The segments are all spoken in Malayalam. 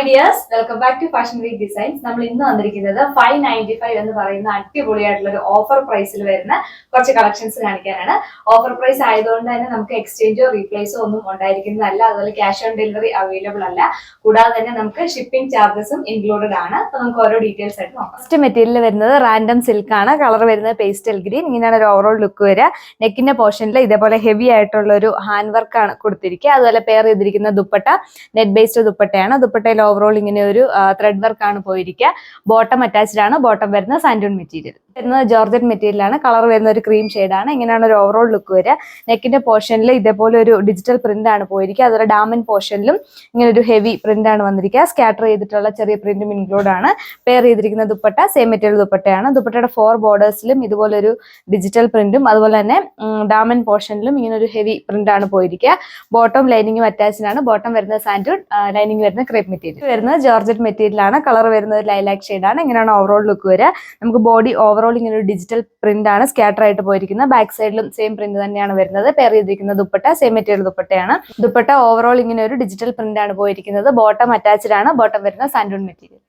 Dears, welcome back to fashion week designs. നമ്മൾ ഇന്ന് വന്നിരിക്കുന്നത് 595 എന്ന് പറയുന്ന അടിപൊളിയായിട്ടുള്ള ഒരു ഓഫർ പ്രൈസിൽ വരുന്ന കുറച്ച് കളക്ഷൻസ് കാണിക്കാനാണ്. ഓഫർ പ്രൈസ് ആയതുകൊണ്ട് തന്നെ നമുക്ക് എക്സ്ചേഞ്ചോ റീപ്ലേസോ ഒന്നും ഉണ്ടായിരിക്കുന്നതല്ല. അതുപോലെ ക്യാഷ് ഓൺ ഡെലിവറി അവൈലബിൾ അല്ല. കൂടാതെ തന്നെ നമുക്ക് ഷിപ്പിംഗ് ചാർജസും ഇൻക്ലൂഡഡ് ആണ്. അപ്പൊ നമുക്ക് ഓരോ ഡീറ്റെയിൽസ് ആയിട്ട് നോക്കാം. ഫസ്റ്റ് മെറ്റീരിയൽ വരുന്നത് റാൻഡം സിൽക്ക് ആണ്. കളർ വരുന്നത് പേസ്റ്റൽ ഗ്രീൻ. ഇങ്ങനെയാണ് ഒരു ഓവറോൾ ലുക്ക് വരിക. നെക്കിന്റെ പോർഷനിൽ ഇതേപോലെ ഹെവി ആയിട്ടുള്ള ഒരു ഹാൻഡ് വർക്ക് ആണ് കൊടുത്തിരിക്കുക. അതുപോലെ പെയർ ചെയ്തിരിക്കുന്ന ദുപ്പട്ട നെറ്റ് ബേസ്ഡ് ദുപ്പട്ടയാണ്. ദുപ്പട്ടയിൽ ഓവറോൾ ഇങ്ങനെ ഒരു ത്രെഡ് വർക്ക് ആണ് പോയിരിക്കുക. ബോട്ടം അറ്റാച്ച്ഡ് ആണ്. ബോട്ടം വരുന്ന സാൻഡൂൺ മെറ്റീരിയൽ വരുന്നത് ജോർജറ്റ് മെറ്റീരിയൽ ആണ്. കളർ വരുന്ന ഒരു ക്രീം ഷെയ്ഡാണ്. ഇങ്ങനെയാണ് ഒരു ഓവറോൾ ലുക്ക് വരിക. നെക്കിന്റെ പോർഷനിൽ ഇതേപോലെ ഒരു ഡിജിറ്റൽ പ്രിന്റ് ആണ് പോയിരിക്കുക. അതുപോലെ ഡാമൻ പോർഷനിലും ഇങ്ങനെ ഒരു ഹെവി പ്രിന്റ് ആണ് വന്നിരിക്കുക. സ്കാറ്റർ ചെയ്തിട്ടുള്ള ചെറിയ പ്രിന്റും ഇൻക്ലൂഡ് ആണ്. പെയർ ചെയ്തിരിക്കുന്ന ദുപ്പട്ട സെയിം മെറ്റീരിയൽ ദുപ്പട്ടയാണ്. ദുപ്പട്ടയുടെ 4 ബോർഡേഴ്സിലും ഇതുപോലെ ഒരു ഡിജിറ്റൽ പ്രിന്റും അതുപോലെ തന്നെ ഡാമൻ പോർഷനിലും ഇങ്ങനെ ഒരു ഹെവി പ്രിന്റ് ആണ് പോയിരിക്കുക. ബോട്ടം ലൈനിങ്ങും അറ്റാച്ച്ഡ് ആണ്. ബോട്ടം വരുന്നത് സാൻഡൂൺ, ലൈനിങ് വരുന്ന ക്രേപ്പ് മെറ്റീരിയൽ വരുന്നത് ജോർജറ്റ് മെറ്റീരിയൽ ആണ്. കളർ വരുന്നത് ലൈലാക് ഷെയ്ഡ് ആണ്. ഇങ്ങനെയാണ് ഓവറോൾ ലുക്ക് വരിക. നമുക്ക് ബോഡി ഓവറോൾ ഇങ്ങനെ ഒരു ഡിജിറ്റൽ പ്രിന്റ് ആണ് സ്കാറ്റർ ആയിട്ട് പോയിരിക്കുന്നത്. ബാക്ക് സൈഡിലും സെയിം പ്രിന്റ് തന്നെയാണ് വരുന്നത്. പെയർ ചെയ്തിരിക്കുന്ന ദുപ്പട്ട സെയിം മെറ്റീരിയൽ ദുപ്പട്ടയാണ്. ദുപ്പട്ട ഓവറോൾ ഇങ്ങനെ ഒരു ഡിജിറ്റൽ പ്രിന്റ് ആണ് പോയിരിക്കുന്നത്. ബോട്ടം അറ്റാച്ച്ഡ് ആണ്. ബോട്ടം വരുന്ന സാൻഡൂൺ മെറ്റീരിയൽ.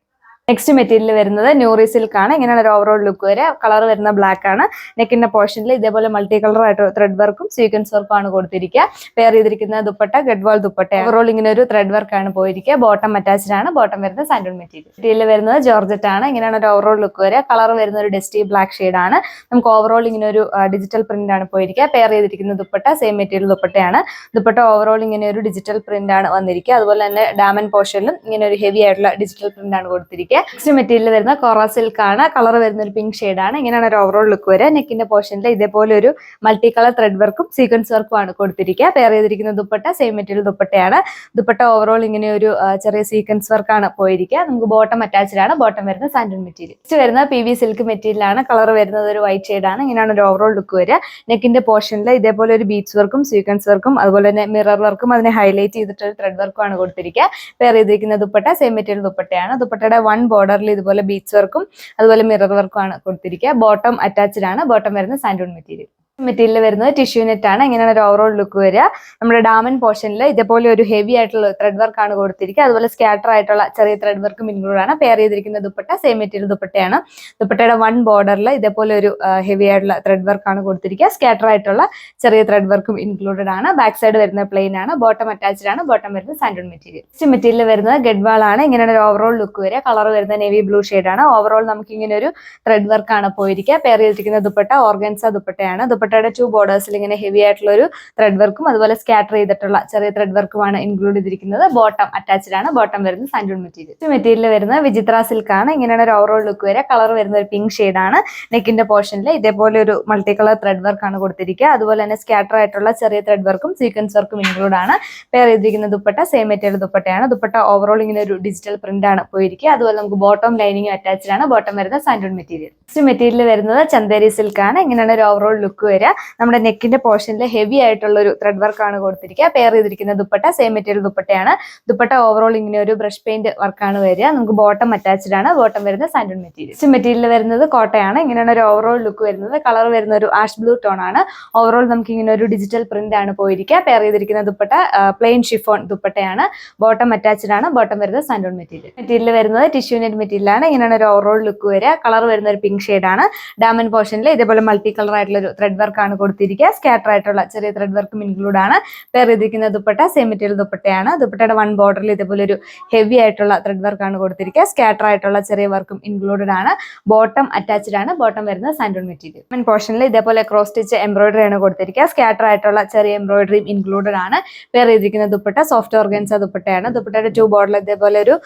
നെക്സ്റ്റ് മെറ്റീരിയൽ വരുന്നത് ന്യൂറി സിൽക്ക് ആണ്. ഇങ്ങനെയാണ് ഒരു ഓവറോൾ ലുക്ക് വരെ. കളർ വരുന്ന ബ്ലാക്ക് ആണ്. നെക്കിന്റെ പോർഷനിൽ ഇതേപോലെ മൾട്ടി കളർ ആയിട്ട് ത്രെഡ് വർക്കും സീക്വൻസ് വർക്കും ആണ് കൊടുത്തിരിക്കുക. പെയർ ചെയ്തിരിക്കുന്ന ദുപ്പട്ട ഗഡ്വാൾ ദുപ്പട്ട. ഓവറോൾ ഇങ്ങനെ ഒരു ത്രെഡ് വർക്ക് ആണ് പോയിരിക്കുക. ബോട്ടം അറ്റാച്ച്ഡ് ആണ്. ബോട്ടം വരുന്ന സാൻഡൂൺ മെറ്റീരിയൽ. മെറ്റീരിയൽ വരുന്നത് ജോർജറ്റ് ആണ്. ഇങ്ങനെയാണ് ഒരു ഓവറോൾ ലുക്ക് വരെ. കളർ വരുന്ന ഒരു ഡസ്റ്റി ബ്ലാക്ക് ഷെയ്ഡ് ആണ്. നമുക്ക് ഓവറോൾ ഇങ്ങനെ ഒരു ഡിജിറ്റൽ പ്രിന്റ് ആണ് പോയിരിക്കുക. പെയർ ചെയ്തിരിക്കുന്ന ദുപ്പട്ട സെയിം മെറ്റീരിയൽ ദുപ്പട്ടയാണ്. ദുപ്പട്ട ഓവറോൾ ഇങ്ങനെ ഒരു ഡിജിറ്റൽ പ്രിന്റ് ആണ് വന്നിരിക്കുക. അതുപോലെ തന്നെ ഡാമൻ പോർഷനിലും ഇങ്ങനെ ഒരു ഹെവി ആയിട്ടുള്ള ഡിജിറ്റൽ പ്രിന്റ് ആണ് കൊടുത്തിരിക്കുക. നെക്സ്റ്റ് മെറ്റീരിയൽ വരുന്ന കോറ സിൽക്ക് ആണ്. കളർ വരുന്ന ഒരു പിങ്ക് ഷെയ്ഡ് ആണ്. ഇങ്ങനെയാണ് ഒരു ഓവറോൾ ലുക്ക് വരിക. നെക്കിന്റെ പോർഷനിൽ ഇതേപോലെ ഒരു മൾട്ടി കളർ ത്രെഡ് വർക്കും സീക്വൻസ് വർക്കും ആണ് കൊടുത്തിരിക്കുക. പെയർ ചെയ്തിരിക്കുന്ന ദുപ്പട്ട സെയിം മെറ്റീരിയൽ ദുപ്പട്ടയാണ്. ദുപ്പട്ട ഓവറോൾ ഇങ്ങനെ ഒരു ചെറിയ സീക്വൻസ് വർക്ക് ആണ് പോയിരിക്കുക. നമുക്ക് ബോട്ടം അറ്റാച്ച്ഡ് ആണ്. ബോട്ടം വരുന്ന സാൻഡൂൺ മെറ്റീരിയൽ. നെക്സ്റ്റ് വരുന്ന PV സിൽക്ക് മെറ്റീരിയൽ ആണ്. കളർ വരുന്നത് ഒരു വൈറ്റ് ഷെയ്ഡ് ആണ്. ഇങ്ങനെയാണ് ഒരു ഓവറോൾ ലുക്ക് വരിക. നെക്കിന്റെ പോർഷനിൽ ഇതേപോലെ ഒരു ബീഡ്സ് വർക്കും സീക്വൻസ് വർക്കും അതുപോലെ തന്നെ മിറർ വർക്കും അതിനെ ഹൈലൈറ്റ് ചെയ്തിട്ട് ത്രെഡ് വർക്കും ആണ് കൊടുത്തിരിക്കുക. പെയർ ചെയ്തിരിക്കുന്ന ദുപ്പട്ട സെയിം മെറ്റീരിയൽ ദുപ്പട്ടയാണ്. ദുപ്പട്ടയുടെ 1 ബോർഡറിൽ ഇതുപോലെ ബീഡ്സ് വർക്കും അതുപോലെ മിറർ വർക്കും ആണ് കൊടുത്തിരിക്കുക. ബോട്ടം അറ്റാച്ച്ഡ് ആണ്. ബോട്ടം വരുന്ന സാൻഡൂൺ മെറ്റീരിയൽ. മെറ്റീരിയൽ വരുന്നത് ടിഷ്യൂ നെറ്റ് ആണ്. ഇങ്ങനെയാണ് ഒരു ഓവറോൾ ലുക്ക് വരിക. നമ്മുടെ ഡാമൻ പോർഷനിൽ ഇതേപോലെ ഒരു ഹെവി ആയിട്ടുള്ള ത്രെഡ് വർക്ക് ആണ് കൊടുത്തിരിക്കുക. അതുപോലെ സ്കാറ്റർ ആയിട്ടുള്ള ചെറിയ ത്രെഡ് വർക്കും ഇൻക്ലൂഡ് ആണ്. പെയർ ചെയ്തിരിക്കുന്ന ദുപ്പട്ട സെയിം മെറ്റീരിയൽ ദുപ്പട്ടയാണ്. ദുപ്പട്ടയുടെ 1 ബോർഡറിൽ ഇതേപോലെ ഒരു ഹെവി ആയിട്ടുള്ള ത്രെഡ് വർക്ക് ആണ് കൊടുത്തിരിക്കുക. സ്കാറ്റർ ആയിട്ടുള്ള ചെറിയ ത്രെഡ് വർക്കും ഇൻക്ലൂഡഡ് ആണ്. ബാക്ക് സൈഡ് വരുന്ന പ്ലെയിൻ ആണ്. ബോട്ടം അറ്റാച്ച്ഡ് ആണ്. ബോട്ടം വരുന്ന സാൻഡൂൺ മെറ്റീരിയൽ. നെക്സ്റ്റ് മെറ്റീരിയൽ വരുന്നത് ഗഡ്വാൾ ആണ്. ഇങ്ങനെയാണ് ഒരു ഓവറോൾ ലുക്ക് വരിക. കളർ വരുന്ന നേവി ബ്ലൂ ഷെയ്ഡ് ആണ്. ഓവറോൾ നമുക്ക് ഇങ്ങനെ ഒരു ത്രെഡ് വർക്ക് ആണ് പോയിരിക്കുക. പെയർ ചെയ്തിരിക്കുന്ന ദുപ്പട്ട ഓർഗൻസ ദുപ്പട്ടയാണ്. ദുപ്പട്ടയുടെ 2 ബോർഡേഴ്സ് ഇങ്ങനെ ഹെവി ആയിട്ടുള്ള ഒരു ത്രെഡ് വർക്കും അതുപോലെ സ്കാറ്റർ ചെയ്തിട്ടുള്ള ചെറിയ ത്രെഡ് വർക്കുമാണ് ഇൻക്ലൂഡ് ചെയ്തിരിക്കുന്നത്. ബോട്ടം അറ്റാച്ച്ഡ് ആണ്. ബോട്ടം വരുന്ന സാൻഡൂൺ മെറ്റീരിയൽ. മെറ്റീരിയൽ വരുന്നത് വിചിത്ര സിൽക്ക് ആണ്. ഇങ്ങനെയാണ് ഒരു ഓവറോൾ ലുക്ക് വരെ. കളർ വരുന്ന ഒരു പിങ്ക് ഷെയ്ഡ് ആണ്. നെക്കിന്റെ പോർഷനിൽ ഇതേപോലെ ഒരു മൾട്ടി കളർ ത്രെഡ് വർക്ക് ആണ് കൊടുത്തിരിക്കുക. അതുപോലെ തന്നെ സ്കാറ്റർ ആയിട്ടുള്ള ചെറിയ ത്രെഡ് വർക്കും സീക്വൻസ് വർക്കും ഇൻക്ലൂഡ് ആണ്. പെയർ ചെയ്തിരിക്കുന്ന ദുപ്പട്ട സെയിം മെറ്റീരിയൽ ദുപ്പട്ടയാണ്. ദുപ്പട്ട ഓവറോൾ ഇങ്ങനെ ഒരു ഡിജിറ്റൽ പ്രിന്റ് ആണ് പോയിരിക്കുക. അതുപോലെ നമുക്ക് ബോട്ടം ലൈനിങ് അറ്റാച്ച്ഡ് ആണ്. ബോട്ടം വരുന്ന സാൻഡൂൺ മെറ്റീരിയൽ. നെക്സ്റ്റ് മെറ്റീരിയൽ വരുന്നത് ചന്ദേരി സിൽക്ക് ആണ്. ഇങ്ങനെയാണ് ഒരു ഓവറോൾ ലുക്ക് വരിക. നമ്മുടെ നെക്കിന്റെ പോർഷനിൽ ഹെവി ആയിട്ടുള്ള ഒരു ത്രെഡ് വർക്ക് ആണ് കൊടുത്തിരിക്കുക. പെയർ ചെയ്തിരിക്കുന്ന ദുപ്പട്ട സെയിം മെറ്റീരിയൽ ദുപ്പട്ടയാണ്. ദുപ്പട്ട ഓവറോൾ ഇങ്ങനെ ഒരു ബ്രഷ് പെയിന്റ് വർക്കാണ് വരിക. നമുക്ക് ബോട്ടം അറ്റാച്ച്ഡ് ആണ്. ബോട്ടം വരുന്ന സാൻഡൂൺ മെറ്റീരിയൽ. മെറ്റീരിയൽ വരുന്നത് കോട്ടയാണ്. ഇങ്ങനെയാണ് ഒരു ഓവറോൾ ലുക്ക് വരുന്നത്. കളർ വരുന്ന ഒരു ആഷ് ബ്ലൂ ടോൺ ആണ്. ഓവറോൾ നമുക്ക് ഇങ്ങനെ ഒരു ഡിജിറ്റൽ പ്രിന്റ് ആണ് പോയിരിക്കുക. പെയർ ചെയ്തിരിക്കുന്ന ദുപ്പട്ട പ്ലെയിൻ ഷിഫോൺ ദുപ്പട്ടയാണ്. ബോട്ടം അറ്റാച്ച്ഡ് ആണ്. ബോട്ടം വരുന്ന സാൻഡൂൺ മെറ്റീരിയൽ. മെറ്റീരിയൽ വരുന്നത് ടിഷ്യൂ നെറ്റ് മെറ്റീരിയൽ ആണ്. ഇങ്ങനെയാണ് ഒരു ഓവറോൾ ലുക്ക് വരിക. കളർ വരുന്ന ഒരു പിങ്ക് ഷെയ്ഡ് ആണ്. ഡാമൻ പോർഷനിൽ ഇതേപോലെ മൾട്ടി കളർ ആയിട്ടുള്ള ഒരു ത്രെഡ് വർക്ക് ആണ് കൊടുത്തിരിക്കുക. സ്കാറ്റർ ആയിട്ടുള്ള ചെറിയ ത്രെഡ് വർക്കും ഇൻക്ലൂഡ് ആണ്. പെയർ ചെയ്തിരിക്കുന്ന ദുപ്പട്ട സെയിം മെറ്റീരിയൽ ദുപ്പട്ടയാണ്. ദുപ്പട്ടയുടെ 1 ബോർഡറിൽ ഇതേപോലെ ഒരു ഹെവി ആയിട്ടുള്ള ത്രെഡ് വർക്ക് ആണ് കൊടുത്തിരിക്കുക. സ്കാറ്റർ ആയിട്ടുള്ള ചെറിയ വർക്കും ഇൻക്ലൂഡഡ് ആണ്. ബോട്ടം അറ്റാച്ച്ഡ് ആണ്. ബോട്ടം വരുന്ന സാൻഡൂൺ മെറ്റീരിയൽ. പോർഷനിൽ ഇതേപോലെ ക്രോസ് സ്റ്റിച്ച് എംബ്രോയിഡറി ആണ് കൊടുത്തിരിക്കുക. സ്കാറ്റർ ആയിട്ടുള്ള ചെറിയ എംബ്രോയിഡറിയും ഇൻക്ലൂഡഡ് ആണ്. പെയർ ചെയ്തിരിക്കുന്ന ദുപ്പട്ട സോഫ്റ്റ് ഓർഗൻസ ദുപ്പട്ടയാണ്. ദുപ്പട്ടയുടെ 2 ബോർഡറിൽ ഇതേപോലെ ഒരു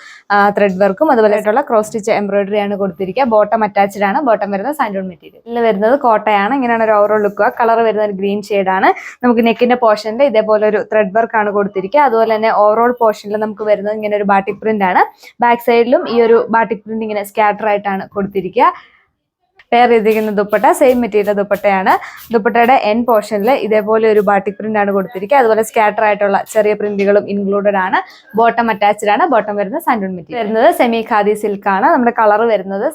ത്രെഡ് വർക്കും അതുപോലെ ആയിട്ടുള്ള ക്രോസ് സ്റ്റിച്ച് എംബ്രോയിഡറി ആണ് കൊടുത്തിരിക്കുക. ബോട്ടം അറ്റാച്ച്ഡ് ആണ്. ബോട്ടം വരുന്ന സാൻഡൂൺ മെറ്റീരിയൽ. ഇതിൽ വരുന്നത് കോട്ടയാണ്. ഇങ്ങനെയാണ് ഒരു ഓവറോൾ ലുക്ക്. കളർ വരുന്ന ഒരു ഗ്രീൻ ഷെയ്ഡ് ആണ്. നമുക്ക് നെക്കിന്റെ പോർഷനിൽ ഇതേപോലെ ഒരു ത്രെഡ് വർക്ക് ആണ് കൊടുത്തിരിക്കുക. അതുപോലെ തന്നെ ഓവറോൾ പോർഷനിൽ നമുക്ക് വരുന്നത് ഇങ്ങനെ ഒരു ബാട്ടിക് പ്രിന്റ് ആണ്. ബാക്ക് സൈഡിലും ഈ ഒരു ബാട്ടിക് പ്രിന്റ് ഇങ്ങനെ സ്കാറ്റർ ആയിട്ടാണ് കൊടുത്തിരിക്കുക. പെയർ ചെയ്തിരിക്കുന്ന ദുപ്പട്ട സെയിം മെറ്റീരിയൽ ദുപ്പട്ടയാണ്. ദുപ്പട്ടയുടെ എൻ പോർഷനിൽ ഇതേപോലെ ഒരു ബാട്ടിക് പ്രിന്റ് ആണ് കൊടുത്തിരിക്കുക. അതുപോലെ സ്കാറ്റർ ആയിട്ടുള്ള ചെറിയ പ്രിന്റുകളും ഇൻക്ലൂഡഡ് ആണ്. ബോട്ടം അറ്റാച്ച്ഡ് ആണ്. ബോട്ടം വരുന്നത് സാൻഡൂൺ മെറ്റീരിയൽ വരുന്നത് സെമി ഖാദി സിൽക്ക് ആണ്. നമ്മുടെ കളർ വരുന്നത്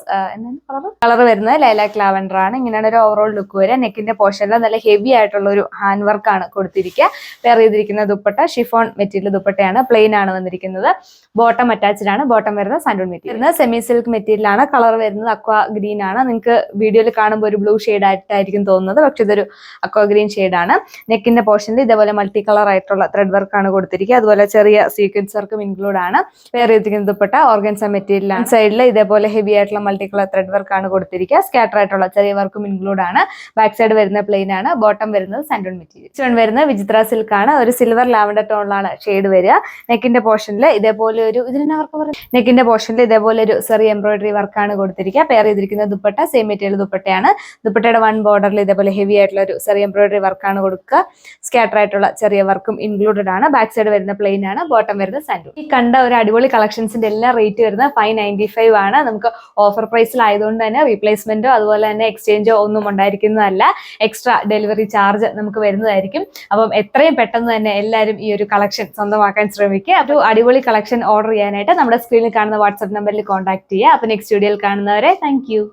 ലൈലാക് ലാവൻഡർ ആണ്. ഇങ്ങനെയാണ് ഒരു ഓവറോൾ ലുക്ക് വരിക. നെക്കിന്റെ പോർഷനിൽ നല്ല ഹെവി ആയിട്ടുള്ള ഒരു ഹാൻഡ് വർക്ക് ആണ് കൊടുത്തിരിക്കുക. പെയർ ചെയ്തിരിക്കുന്ന ദുപ്പട്ട ഷിഫോൺ മെറ്റീരിയൽ ദുപ്പട്ടയാണ്. പ്ലെയിൻ ആണ് വന്നിരിക്കുന്നത്. ബോട്ടം അറ്റാച്ച്ഡ് ആണ്. ബോട്ടം വരുന്നത് സാൻഡൂൺ മെറ്റീരിയൽ. സെമി സിൽക്ക് മെറ്റീരിയൽ ആണ്. കളർ വരുന്നത് അക്വാ ഗ്രീൻ ആണ്. നിങ്ങൾക്ക് വീഡിയോയിൽ കാണുമ്പോൾ ഒരു ബ്ലൂ ഷെയ്ഡ് ആയിട്ടായിരിക്കും തോന്നുന്നത്, പക്ഷെ ഇതൊരു അക്വാ ഗ്രീൻ ഷെയ്ഡ് ആണ്. നെക്കിന്റെ പോർഷനിൽ ഇതേപോലെ മൾട്ടി കളർ ആയിട്ടുള്ള ത്രെഡ് വർക്ക് ആണ് കൊടുത്തിരിക്കുക. അതുപോലെ ചെറിയ സീക്വൻസ് വർക്കും ഇൻക്ലൂഡ് ആണ്. പെയർ ചെയ്തിരിക്കുന്ന ദുപ്പട്ട ഓർഗൻസ മെറ്റീരിയൽ ആണ്. സൈഡിൽ ഇതേപോലെ ഹെവി ആയിട്ടുള്ള മൾട്ടി കളർ ത്രെഡ് വർക്ക് ആണ് കൊടുത്തിരിക്കുക. സ്കാറ്റർ ആയിട്ടുള്ള ചെറിയ വർക്കും ഇൻക്ലൂഡ് ആണ്. ബാക്ക് സൈഡ് വരുന്ന പ്ലെയിൻ ആണ്. ബോട്ടം വരുന്നത് സാൻഡൂൺ മെറ്റീരിയൽ. നെക്സ്റ്റ് വരുന്നത് വിചിത്ര സിൽക്ക് ആണ്. ഒരു സിൽവർ ലാവൻഡർ ടോണിലാണ് ഷെയ്ഡ് വരിക. നെക്കിന്റെ പോർഷനിൽ ഇതേപോലെ ഒരു ചെറിയ എംബ്രോയിഡറി വർക്കാണ് കൊടുത്തിരിക്കുക. പെയർ ചെയ്തിരിക്കുന്ന ദുപ്പട്ട സെയിം മെറ്റീരിയൽ ദുപ്പട്ടയാണ്. ദുപ്പട്ടയുടെ വൺ ബോർഡറിൽ ഇതേപോലെ ഹെവി ആയിട്ടുള്ള ഒരു ചെറിയ എംബ്രോയിഡറി വർക്കാണ് കൊടുക്കുക. സ്കാറ്റർ ആയിട്ടുള്ള ചെറിയ വർക്കും ഇൻക്ലൂഡഡ് ആണ്. ബാക്ക് സൈഡ് വരുന്ന പ്ലെയിൻ ആണ്. ബോട്ടം വരുന്നത് സാൻഡൂൺ. ഈ കണ്ട ഒരു അടിപൊളി കളക്ഷൻസിന്റെ എല്ലാ റേറ്റ് വരുന്നത് 595 ആണ്. നമുക്ക് ഓഫർ പ്രൈസിലായതുകൊണ്ട് തന്നെ റീപ്ലേസ്മെന്റോ അതുപോലെ തന്നെ എക്സ്ചേഞ്ചോ ഒന്നും ഉണ്ടായിരിക്കുന്നതല്ല. എക്സ്ട്രാ ഡെലിവറി ചാർജ് നമുക്ക് വരുന്നതായിരിക്കും. അപ്പം എത്രയും പെട്ടെന്ന് തന്നെ എല്ലാവരും ഈ ഒരു കളക്ഷൻ സ്വന്തമാക്കാൻ ശ്രമിക്കുക. ഒരു അടിപൊളി കളക്ഷൻ ഓർഡർ ചെയ്യാനായിട്ട് നമ്മുടെ സ്ക്രീനിൽ കാണുന്ന വാട്സ്ആപ്പ് നമ്പറിൽ കോൺടാക്ട് ചെയ്യുക. അപ്പൊ നെക്സ്റ്റ് വീഡിയോയിൽ കാണുന്നവരെ താങ്ക് യു.